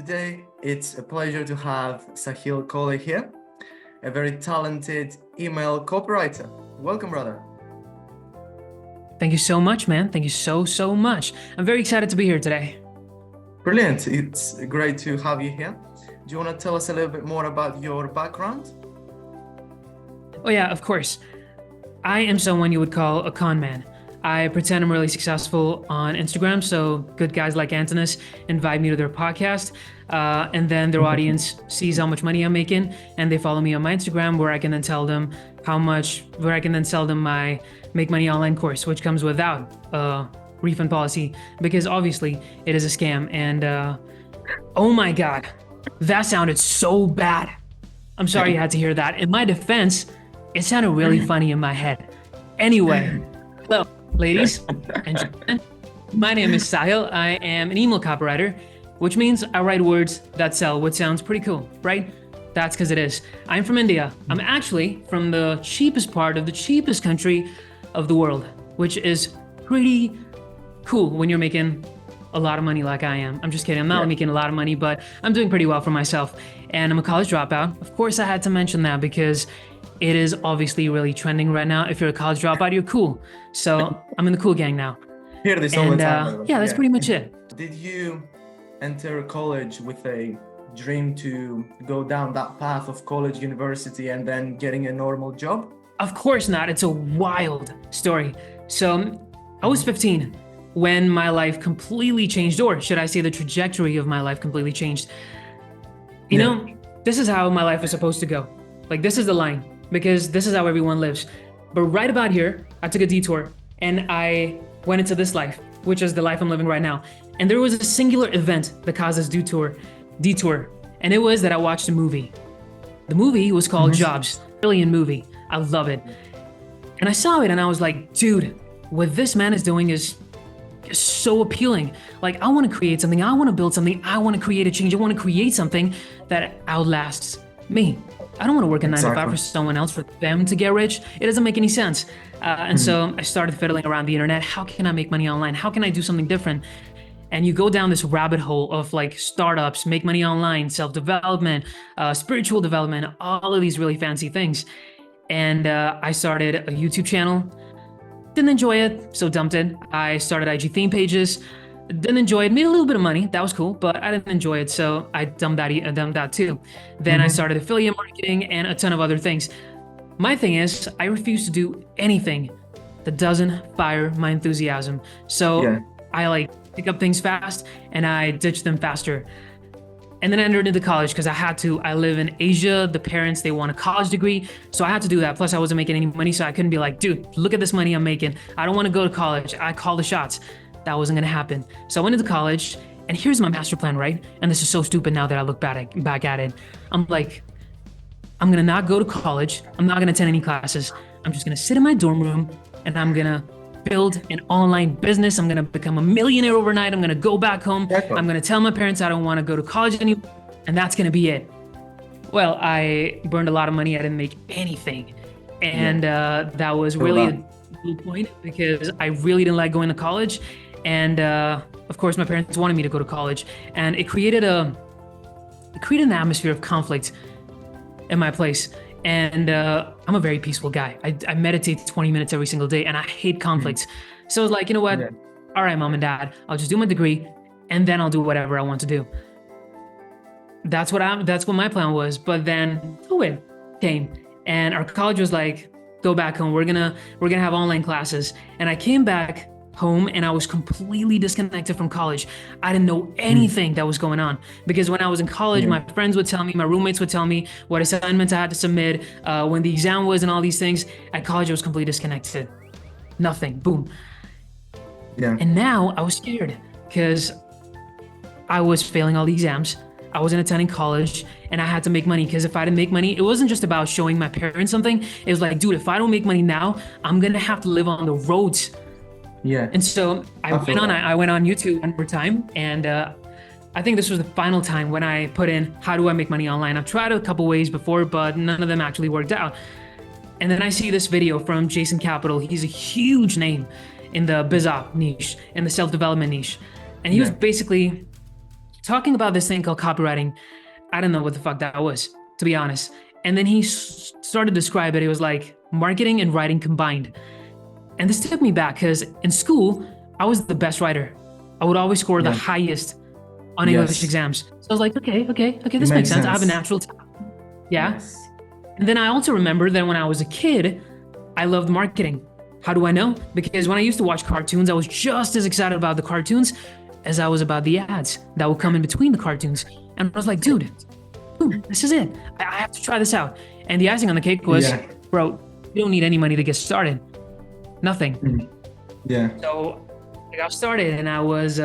today it's a pleasure to have Sahil Kohli here, a very talented email copywriter. Welcome, brother. Thank you so much, man. Thank you so much. I'm very excited to be here today. Brilliant. It's great to have you here. Do you want to tell us a little bit more about your background? Oh yeah, of course. I am someone you would call a con man. I pretend I'm really successful on Instagram, so good guys like Antonis invite me to their podcast, and then their audience sees how much money I'm making, and they follow me on my Instagram, where I can then tell them my Make Money Online course, which comes without a refund policy, because obviously it is a scam. And oh my God, that sounded so bad. I'm sorry you had to hear that. In my defense, it sounded really funny in my head. Anyway, hello, ladies and gentlemen. My name is Sahil. I am an email copywriter, which means I write words that sell, which sounds pretty cool, right? That's because it is. I'm from India. I'm actually from the cheapest part of the cheapest country of the world, which is pretty cool when you're making a lot of money like I am. I'm just kidding. I'm not making a lot of money, but I'm doing pretty well for myself. And I'm a college dropout. Of course, I had to mention that because it is obviously really trending right now. If you're a college dropout, you're cool. So I'm in the cool gang now. Hear this all the time. Yeah, that's pretty much it. Did you enter college with a dream to go down that path of college, university, and then getting a normal job? Of course not. It's a wild story. So I was 15 when my life completely changed, or should I say the trajectory of my life completely changed. You know, this is how my life was supposed to go. Like, this is the line, because this is how everyone lives. But right about here, I took a detour and I went into this life, which is the life I'm living right now. And there was a singular event that caused this detour. And it was that I watched a movie. The movie was called Jobs. Brilliant movie. I love it. And I saw it and I was like, dude, what this man is doing is so appealing. Like, I want to create something. I want to build something. I want to create a change. I want to create something that outlasts me. I don't want to work a 9 to 5 for someone else, for them to get rich. It doesn't make any sense. And so I started fiddling around the internet. How can I make money online? How can I do something different? And you go down this rabbit hole of like startups, make money online, self-development, spiritual development, all of these really fancy things. And I started a YouTube channel. Didn't enjoy it, so dumped it. I started IG theme pages. Didn't enjoy it. Made a little bit of money. That was cool, but I didn't enjoy it, so I dumped that too. Then I started affiliate marketing and a ton of other things. My thing is, I refuse to do anything that doesn't fire my enthusiasm. So I like pick up things fast and I ditch them faster. And then I entered into college because I had to. I live in Asia. The parents, they want a college degree. So I had to do that. Plus I wasn't making any money. So I couldn't be like, dude, look at this money I'm making. I don't want to go to college. I call the shots. That wasn't going to happen. So I went into college and here's my master plan, right? And this is so stupid now that I look back at it. I'm like, I'm going to not go to college. I'm not going to attend any classes. I'm just going to sit in my dorm room and I'm going to build an online business. I'm going to become a millionaire overnight. I'm going to go back home. I'm going to tell my parents I don't want to go to college anymore. And that's going to be it. Well, I burned a lot of money. I didn't make anything. And that was really a good point because I really didn't like going to college. And of course, my parents wanted me to go to college. And it created an atmosphere of conflict in my place. And I'm a very peaceful guy. I meditate 20 minutes every single day and I hate conflicts. So I was like, you know what? All right, mom and dad, I'll just do my degree and then I'll do whatever I want to do. That's what my plan was. But then COVID came and our college was like, go back home. We're gonna have online classes. And I came back home and I was completely disconnected from college. I didn't know anything that was going on because when I was in college, my friends would tell me, my roommates would tell me what assignments I had to submit, when the exam was and all these things. At college, I was completely disconnected. Nothing, boom. And now I was scared because I was failing all the exams. I wasn't attending college and I had to make money because if I didn't make money, it wasn't just about showing my parents something. It was like, dude, if I don't make money now, I'm going to have to live on the roads. And so I went on YouTube one more time and I think this was the final time when I put in, how do I make money online? I've tried a couple ways before, but none of them actually worked out. And then I see this video from Jason Capital. He's a huge name in the biz op niche, in the self-development niche. And he was basically talking about this thing called copywriting. I don't know what the fuck that was, to be honest. And then he started to describe it. It was like marketing and writing combined. And this took me back because in school, I was the best writer. I would always score the highest on English exams. So I was like, okay, this makes sense. I have a natural talent. Yeah. Yes. And then I also remember that when I was a kid, I loved marketing. How do I know? Because when I used to watch cartoons, I was just as excited about the cartoons as I was about the ads that would come in between the cartoons. And I was like, dude, this is it. I have to try this out. And the icing on the cake was, bro, you don't need any money to get started. Nothing. Yeah. So I got started and I was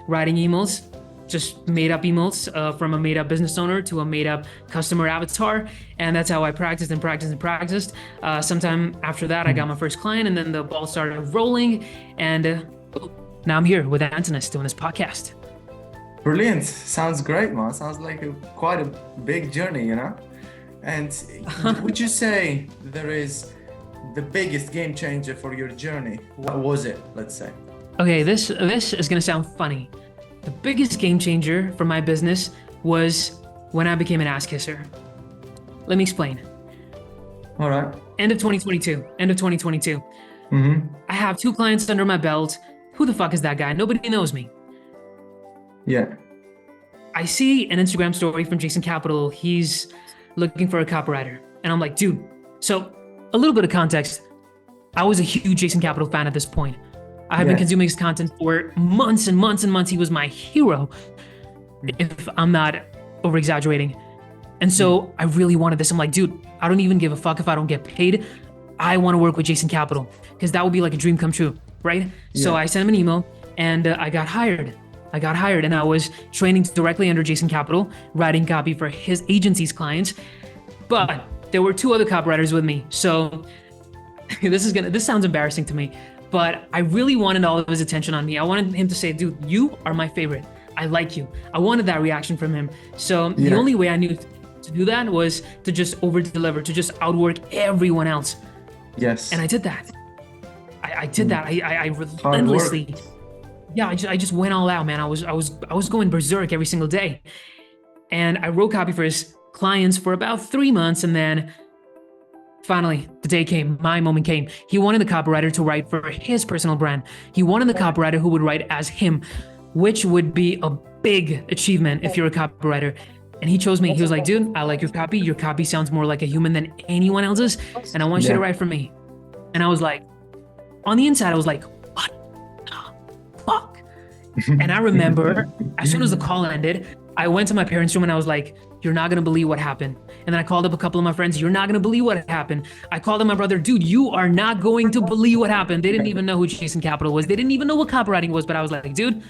writing emails, just made up emails from a made up business owner to a made up customer avatar. And that's how I practiced and practiced and practiced. Sometime after that, I got my first client and then the ball started rolling. And now I'm here with Antonis doing this podcast. Brilliant. Sounds great, man. Sounds like quite a big journey, you know? And would you say there is the biggest game changer for your journey? What was it, let's say? Okay, this is going to sound funny. The biggest game changer for my business was when I became an ass kisser. Let me explain. All right. End of 2022. I have 2 clients under my belt. Who the fuck is that guy? Nobody knows me. Yeah. I see an Instagram story from Jason Capital. He's looking for a copywriter. And I'm like, dude. So a little bit of context. I was a huge Jason Capital fan at this point. I have been consuming his content for months and months and months. He was my hero, if I'm not over exaggerating. And so I really wanted this. I'm like, dude, I don't even give a fuck if I don't get paid. I want to work with Jason Capital because that would be like a dream come true, right? Yeah. So I sent him an email and I got hired. And I was training directly under Jason Capital, writing copy for his agency's clients. But there were 2 other copywriters with me. So this sounds embarrassing to me, but I really wanted all of his attention on me. I wanted him to say, dude, you are my favorite. I like you. I wanted that reaction from him. So the only way I knew to do that was to just over deliver, to just outwork everyone else. Yes. And I did that. I did that. I relentlessly. Yeah, I just went all out, man. I was going berserk every single day. And I wrote copy for his clients for about 3 months. And then finally, the day came, my moment came. He wanted the copywriter to write for his personal brand. He wanted the copywriter who would write as him, which would be a big achievement if you're a copywriter. And he chose me. He was like, dude, I like your copy. Your copy sounds more like a human than anyone else's. And I want you to write for me. And I was like, on the inside, I was like, what the fuck? And I remember as soon as the call ended, I went to my parents' room and I was like, you're not going to believe what happened. And then I called up a couple of my friends. You're not going to believe what happened. I called up my brother. Dude, you are not going to believe what happened. They didn't even know who Jason Capital was. They didn't even know what copywriting was. But I was like, dude,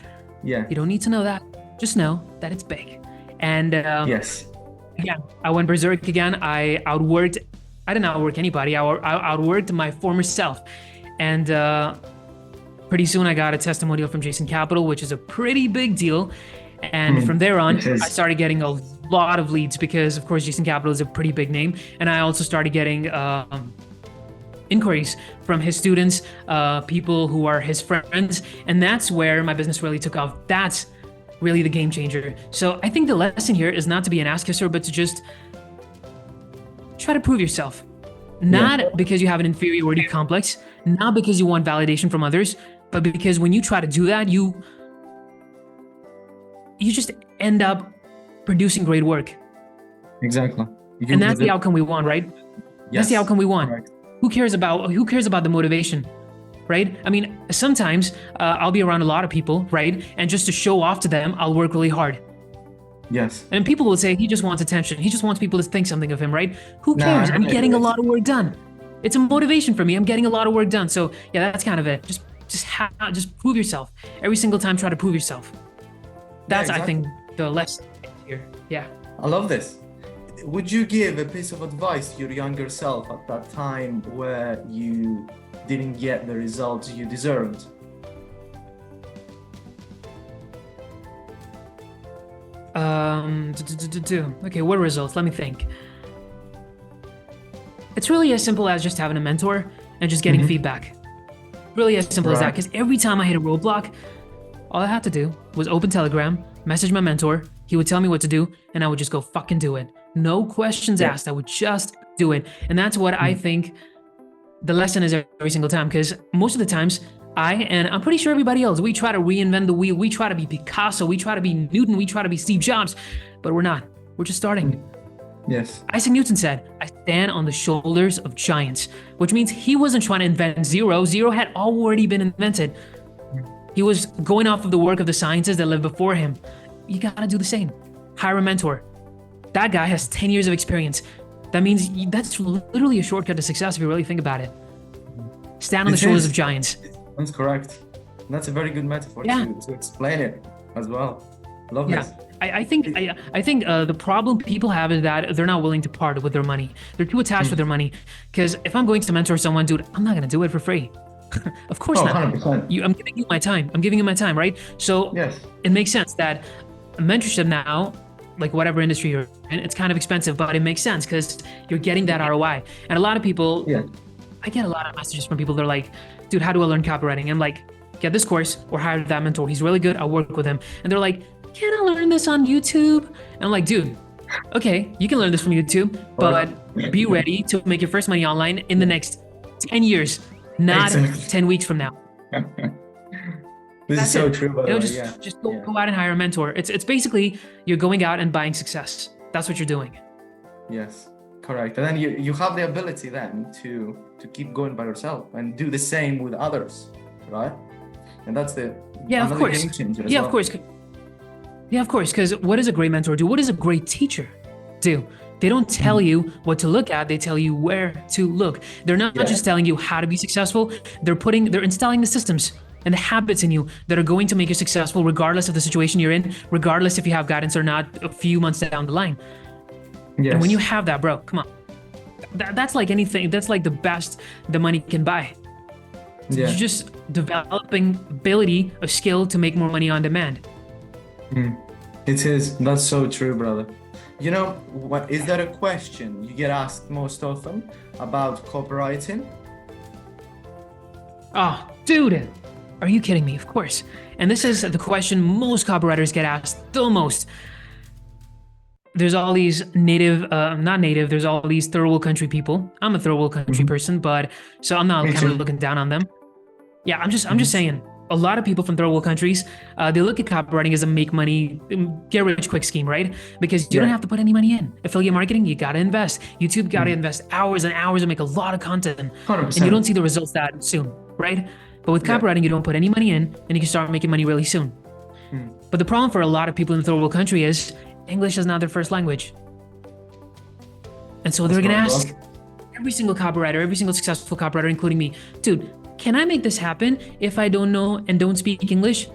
you don't need to know that. Just know that it's big. And again, I went berserk again. I didn't outwork anybody. I outworked my former self. And pretty soon I got a testimonial from Jason Capital, which is a pretty big deal. And from there on, I started getting a lot of leads because, of course, Jason Capital is a pretty big name. And I also started getting inquiries from his students, people who are his friends. And that's where my business really took off. That's really the game changer. So I think the lesson here is not to be an ass kisser, but to just try to prove yourself. Not because you have an inferiority complex, not because you want validation from others, but because when you try to do that, you just end up producing great work. Exactly. And that's the outcome we want, right? Yes. That's the outcome we want. Correct. Who cares about the motivation, right? I mean, sometimes I'll be around a lot of people, right? And just to show off to them, I'll work really hard. Yes. And people will say, he just wants attention. He just wants people to think something of him, right? Who cares? I'm getting a lot of work done. It's a motivation for me. I'm getting a lot of work done. So yeah, that's kind of it. Just prove yourself. Every single time, try to prove yourself. That's, I think, the lesson here. Yeah. I love this. Would you give a piece of advice to your younger self at that time where you didn't get the results you deserved? Okay, what results? Let me think. It's really as simple as just having a mentor and just getting feedback. Really as simple as that. Because every time I hit a roadblock, all I had to do was open Telegram, message my mentor. He would tell me what to do, and I would just go fucking do it. No questions asked. I would just do it. And that's what I think the lesson is every single time, because most of the times and I'm pretty sure everybody else, we try to reinvent the wheel. We try to be Picasso. We try to be Newton. We try to be Steve Jobs, but we're not. We're just starting. Yes. Isaac Newton said, I stand on the shoulders of giants, which means he wasn't trying to invent zero. Zero had already been invented. He was going off of the work of the scientists that lived before him. You got to do the same. Hire a mentor. That guy has 10 years of experience. That means that's literally a shortcut to success if you really think about it. Stand on the shoulders of giants. That's correct. That's a very good metaphor to explain it as well. Love this. I think the problem people have is that they're not willing to part with their money. They're too attached with their money. Because if I'm going to mentor someone, dude, I'm not gonna do it for free. Of course not. 100%. I'm giving you my time. I'm giving you my time, right? So it makes sense that mentorship now, like whatever industry you're in, it's kind of expensive, but it makes sense because you're getting that ROI. And a lot of people, I get a lot of messages from people. They're like, dude, how do I learn copywriting? And I'm like, get this course or hire that mentor. He's really good. I'll work with him. And they're like, can I learn this on YouTube? And I'm like, dude, okay, you can learn this from YouTube, but be ready to make your first money online in the next 10 years, not 10 weeks from now. This is so true. Just go out and hire a mentor. It's basically you're going out and buying success. That's what you're doing. Yes, correct. And then you have the ability then to keep going by yourself and do the same with others, right? And that's the of course. Game changer as yeah, well. of course. Yeah, of course. Because what does a great mentor do? What does a great teacher do? They don't tell you what to look at. They tell you where to look. They're not just telling you how to be successful. They're installing the systems and the habits in you that are going to make you successful regardless of the situation you're in, regardless if you have guidance or not a few months down the line. Yes. And when you have that, bro, come on. That's like anything. That's like the best the money can buy. You're just developing ability, a skill to make more money on demand. It is. That's so true, brother. You know, what is that a question you get asked most often about copywriting? Oh, dude, are you kidding me? Of course. And this is the question most copywriters get asked the most. There's all these there's all these third world country people. I'm a third world country person, but so I'm not kind of looking down on them. Yeah, I'm just saying. A lot of people from third world countries, they look at copywriting as a make money, get rich quick scheme, right? Because you don't have to put any money in. Affiliate marketing, you got to invest. YouTube got to invest hours and hours and make a lot of content. 100%. And you don't see the results that soon, right? But with copywriting, you don't put any money in and you can start making money really soon. But the problem for a lot of people in the third world country is English is not their first language. And so they're going to ask every single copywriter, every single successful copywriter, including me, dude, can I make this happen if I don't know and don't speak English?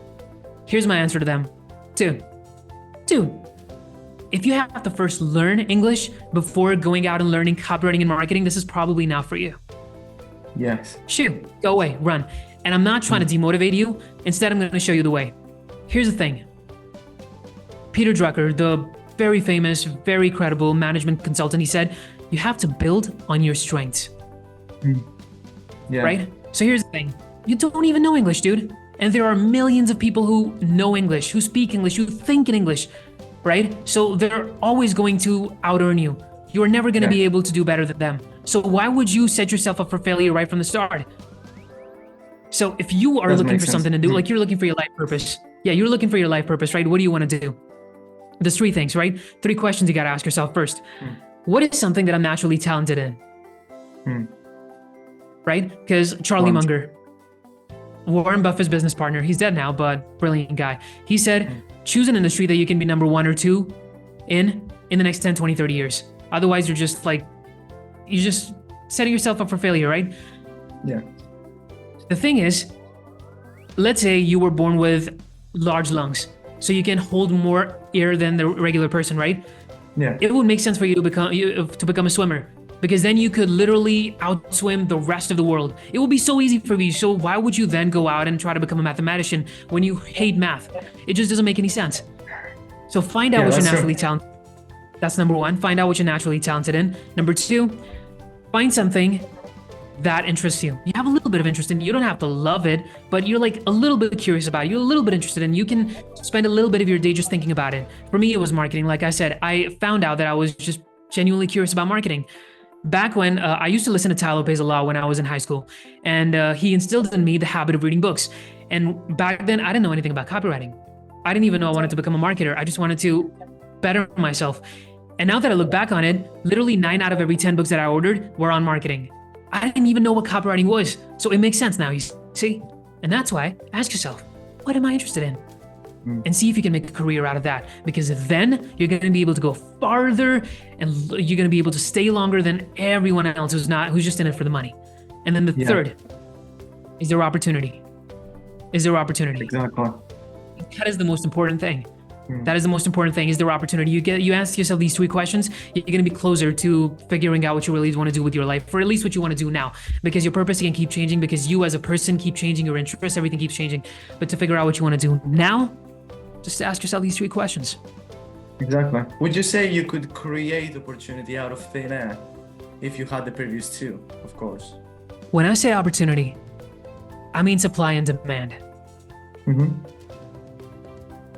Here's my answer to them. Dude, if you have to first learn English before going out and learning copywriting and marketing, this is probably not for you. Yes. Shoot, go away, run. And I'm not trying to demotivate you. Instead, I'm going to show you the way. Here's the thing. Peter Drucker, the very famous, very credible management consultant, he said, you have to build on your strengths. Right? So here's the thing. You don't even know English, dude. And there are millions of people who know English, who speak English, who think in English, right? So they're always going to out-earn you. You're never going to be able to do better than them. So why would you set yourself up for failure right from the start? So if you are looking for something to do, like you're looking for your life purpose. Yeah, you're looking for your life purpose, right? What do you want to do? There's 3 things, right? 3 questions you got to ask yourself first. What is something that I'm naturally talented in? Right? Because Charlie Munger, Warren Buffett's business partner, he's dead now, but brilliant guy. He said, choose an industry that you can be number 1 or 2 in the next 10, 20, 30 years. Otherwise, you're just setting yourself up for failure, right? Yeah. The thing is, let's say you were born with large lungs, so you can hold more air than the regular person, right? Yeah. It would make sense for you to become a swimmer, because then you could literally outswim the rest of the world. It will be so easy for you. So why would you then go out and try to become a mathematician when you hate math? It just doesn't make any sense. So find out what you're naturally talented. That's number 1. Find out what you're naturally talented in. Number 2, find something that interests you. You have a little bit of interest in it. You don't have to love it, but you're like a little bit curious about it. You're a little bit interested in it. You can spend a little bit of your day just thinking about it. For me, it was marketing. Like I said, I found out that I was just genuinely curious about marketing. Back when I used to listen to Tyler Pays a lot when I was in high school, and he instilled in me the habit of reading books. And back then, I didn't know anything about copywriting. I didn't even know I wanted to become a marketer. I just wanted to better myself. And now that I look back on it, literally 9 out of every 10 books that I ordered were on marketing. I didn't even know what copywriting was. So it makes sense now, you see? And that's why, ask yourself, what am I interested in? And see if you can make a career out of that, because then you're going to be able to go farther and you're going to be able to stay longer than everyone else who's just in it for the money. And then the third, is there opportunity? Is there opportunity? Exactly. That is the most important thing. That is the most important thing. Is there opportunity? You ask yourself these 3 questions, you're going to be closer to figuring out what you really want to do with your life, or at least what you want to do now, because your purpose can keep changing, because you as a person keep changing, your interests, everything keeps changing. But to figure out what you want to do now, just ask yourself these 3 questions. Exactly. Would you say you could create opportunity out of thin air if you had the previous 2, of course? When I say opportunity, I mean supply and demand.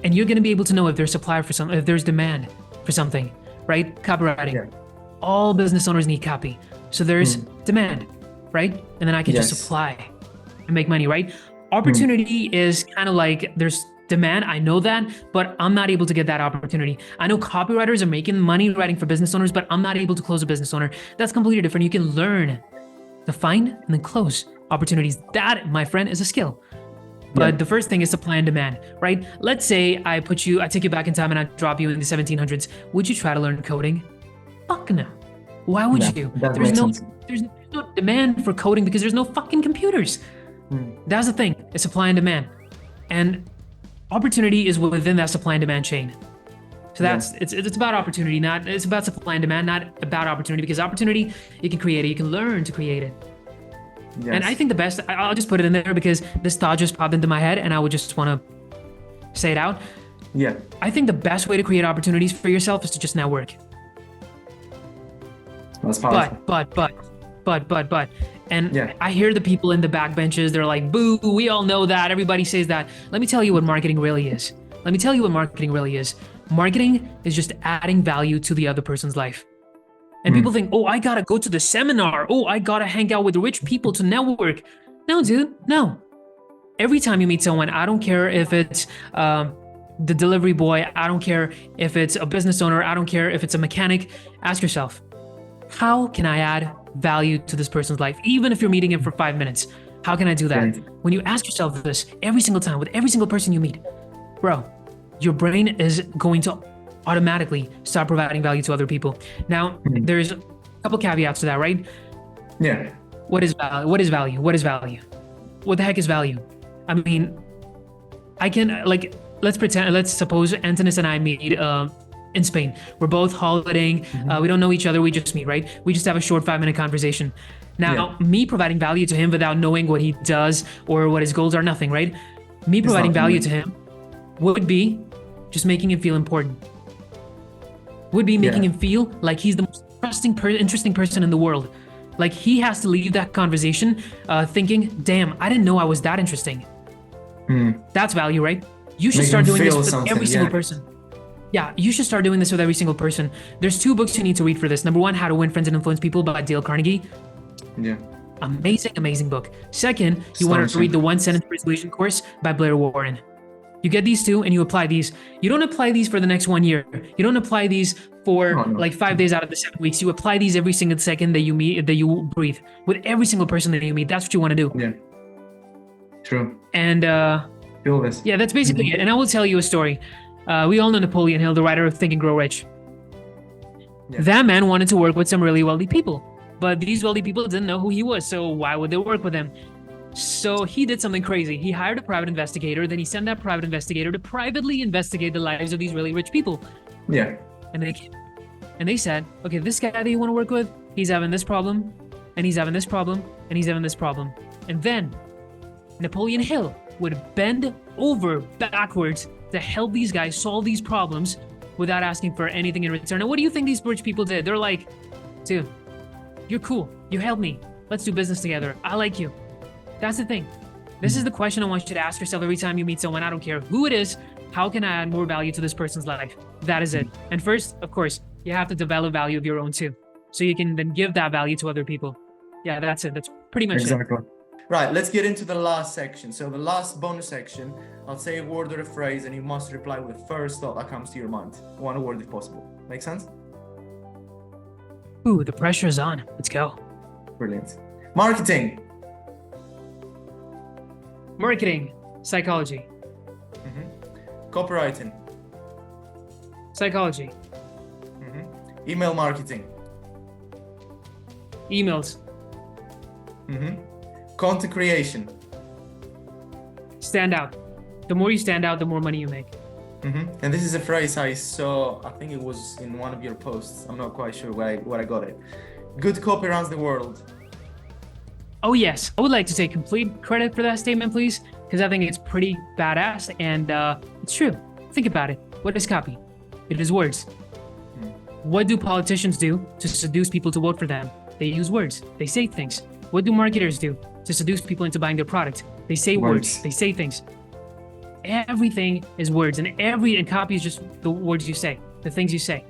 And you're going to be able to know if there's supply for something, if there's demand for something, right? Copywriting. Yeah. All business owners need copy. So there's demand, right? And then I can just supply and make money, right? Opportunity is kind of like there's demand. I know that, but I'm not able to get that opportunity. I know copywriters are making money writing for business owners, but I'm not able to close a business owner. That's completely different. You can learn to find and then close opportunities. That, my friend, is a skill. But the first thing is supply and demand, right? Let's say I take you back in time and I drop you in the 1700s. Would you try to learn coding? Fuck no. Why would you? There's no demand for coding because there's no fucking computers. That's the thing, is supply and demand. And opportunity is within that supply and demand chain. So it's about opportunity, it's about supply and demand, not about opportunity, because opportunity, you can create it, you can learn to create it. Yes. And I think the best, I'll just put it in there because this thought just popped into my head and I would just want to say it out. Yeah. I think the best way to create opportunities for yourself is to just network. That's powerful. But. And I hear the people in the back benches, they're like, boo, we all know that. Everybody says that. Let me tell you what marketing really is. Marketing is just adding value to the other person's life. And people think, oh, I gotta go to the seminar. Oh, I gotta hang out with rich people to network. No, dude, no. Every time you meet someone, I don't care if it's the delivery boy, I don't care if it's a business owner, I don't care if it's a mechanic, ask yourself, how can I add value to this person's life? Even if you're meeting him for 5 minutes, how can I do that? When you ask yourself this every single time with every single person you meet, bro, your brain is going to automatically start providing value to other people. Now, there's a couple caveats to that, right? Yeah. What is value? What the heck is value? I mean, I can, like, let's suppose Antonis and I meet in Spain. We're both holidaying. We don't know each other. We just meet, right? We just have a short 5-minute conversation. Now, me providing value to him without knowing what he does or what his goals are, nothing, right? Me providing value to him would be just making him feel important. Would be making him feel like he's the most interesting person in the world. Like he has to leave that conversation thinking, damn, I didn't know I was that interesting. That's value, right? You should start doing this with every single person. Yeah, you should start doing this with every single person. There's 2 books you need to read for this. Number 1, How to Win Friends and Influence People by Dale Carnegie. Yeah. Amazing book. Second, you want to read the 1-Sentence Persuasion course by Blair Warren. You get these 2 and you apply these. You don't apply these for the next 1 year. You don't apply these for like 5 days out of the 7 weeks. You apply these every single second that you breathe with every single person that you meet. That's what you want to do. Yeah. True. And feel this. Yeah, that's basically it. And I will tell you a story. We all know Napoleon Hill, the writer of Think and Grow Rich. Yeah. That man wanted to work with some really wealthy people, but these wealthy people didn't know who he was. So why would they work with him? So he did something crazy. He hired a private investigator. Then he sent that private investigator to privately investigate the lives of these really rich people. Yeah. And they came and they said, okay, this guy that you want to work with, he's having this problem, and he's having this problem, and he's having this problem. And then Napoleon Hill would bend over backwards to help these guys solve these problems without asking for anything in return. And what do you think these rich people did? They're like, dude, you're cool. You helped me. Let's do business together. I like you. That's the thing. This is the question I want you to ask yourself every time you meet someone. I don't care who it is. How can I add more value to this person's life? That is it. And first, of course, you have to develop value of your own too. So you can then give that value to other people. Yeah, that's it. That's pretty much it. Right, let's get into the last section. So the last bonus section, I'll say a word or a phrase and you must reply with the first thought that comes to your mind. One word if possible. Make sense? Ooh, the pressure is on. Let's go. Brilliant. Marketing. Marketing. Psychology. Copywriting. Psychology. Email marketing. Emails. Content creation. Stand out. The more you stand out, the more money you make. And this is a phrase I saw, I think it was in one of your posts. I'm not quite sure where I got it. Good copy runs the world. Oh yes, I would like to take complete credit for that statement, please, because I think it's pretty badass and it's true. Think about it. What is copy? It is words. What do politicians do to seduce people to vote for them? They use words. They say things. What do marketers do to seduce people into buying their product? They say words. They say things. Everything is words, and copy is just the words you say, the things you say.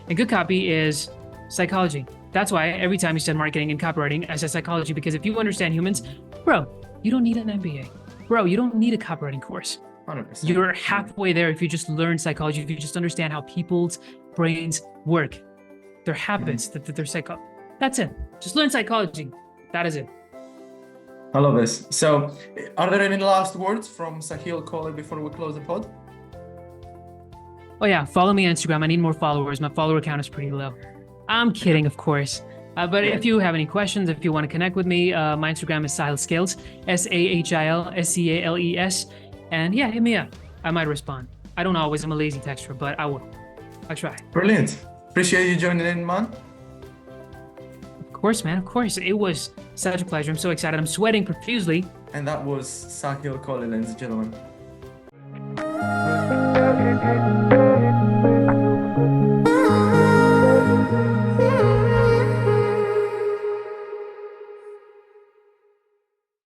And good copy is psychology. That's why every time you said marketing and copywriting, I said psychology, because if you understand humans, bro, you don't need an MBA. Bro, you don't need a copywriting course. 100%. You're halfway there if you just learn psychology, if you just understand how people's brains work, their habits, their psycho. That's it. Just learn psychology. That is it. I love this. So, are there any last words from Sahil, Kohli before we close the pod? Oh yeah, follow me on Instagram. I need more followers. My follower count is pretty low. I'm kidding, of course. But if you have any questions, if you want to connect with me, my Instagram is Sahil Scales, SAHIL SCALES. And yeah, hit me up. I might respond. I don't always. I'm a lazy texter, but I will. I try. Brilliant. Appreciate you joining in, man. Of course, man. Of course. It was such a pleasure. I'm so excited. I'm sweating profusely. And that was Sahil Kohli, ladies and gentlemen.